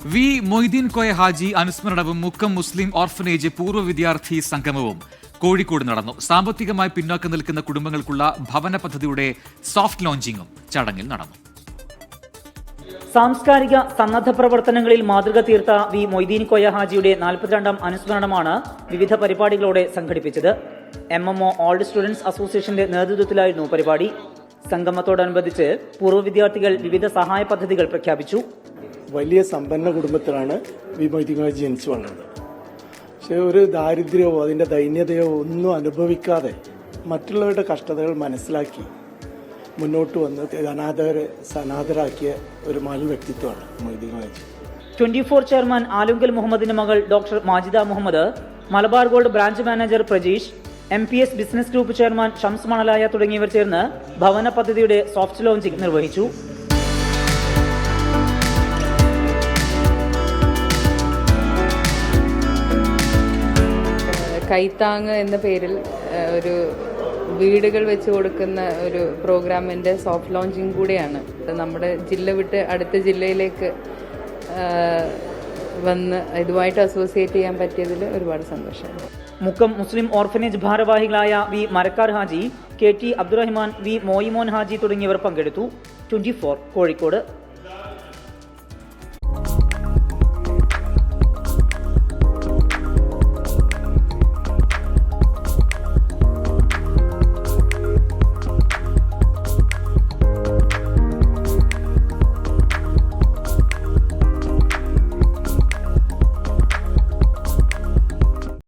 V Moideen Koya Haji അനുസ്മരണവും Mukkam Muslim orphanage പൂർവ്വ വിദ്യാർത്ഥി സംഗമവും കോഴിക്കോട് നടന്നു. സാമ്പത്തികമായി പിന്നോക്കം നിൽക്കുന്ന കുടുംബങ്ങൾക്കുള്ള ഭവന പദ്ധതിയുടെ സോഫ്റ്റ് ലോഞ്ചിങ്ങും ചടങ്ങിൽ നടന്നു. സാംസ്കാരിക സന്നദ്ധ പ്രവർത്തനങ്ങളിൽ മാതൃക തീർത്ത വി മൊയ്തീൻ കോയ ഹാജിയുടെ 42ാം അനുസ്മരണമാണ് വിവിധ പരിപാടികളോടെ സംഘടിപ്പിച്ചത്. MMO ഓൾഡ് സ്റ്റുഡൻസ് അസോസിയേഷന്റെ നേതൃത്വത്തിലായിരുന്നു പരിപാടി. സംഗമത്തോടനുബന്ധിച്ച് പൂർവ്വ വിദ്യാർത്ഥികൾ വിവിധ സഹായ പദ്ധതികൾ പ്രഖ്യാപിച്ചു. വലിയ സമ്പന്ന കുടുംബത്തിലാണ് വി മൊയ്തീൻ കോയ ജനിച്ചു വന്നത്. പക്ഷെ ഒരു ദാരിദ്ര്യമോ അതിന്റെ ദൈന്യതയോ ഒന്നും അനുഭവിക്കാതെ മറ്റുള്ളവരുടെ കഷ്ടതകൾ മനസ്സിലാക്കി മുന്നോട്ട് വന്ന് അനാഥരെ സനാഥരാക്കിയ ഒരു മഹൽ വ്യക്തിത്വമാണ് മൊയ്തീൻ കോയ. 24 ചെയർമാൻ ആലുങ്കൽ മുഹമ്മദിന്റെ മകൾ doctor Majida Muhammad, Malabar Gold branch manager Prajeesh, MPS business group chairman Shams Manalaya തുടങ്ങിയവർ ചേർന്ന് ഭവന പദ്ധതിയുടെ സോഫ്റ്റ് ലോഞ്ചിംഗ് നിർവഹിച്ചു. കൈത്താങ് എന്ന പേരിൽ ഒരു വീടുകൾ വെച്ച് കൊടുക്കുന്ന ഒരു പ്രോഗ്രാമിൻ്റെ സോഫ്റ്റ് ലോഞ്ചിങ് കൂടിയാണ്. നമ്മുടെ ജില്ല വിട്ട് അടുത്ത ജില്ലയിലേക്ക് വന്ന് ഇതുമായിട്ട് അസോസിയേറ്റ് ചെയ്യാൻ പറ്റിയതിൽ ഒരുപാട് സന്തോഷമാണ്. മുക്കം മുസ്ലിം ഓർഫനേജ് ഭാരവാഹികളായ V Marakkar Haji, KT Abdurahman, V Moimon Haji തുടങ്ങിയവർ പങ്കെടുത്തു. 24 കോഴിക്കോട്.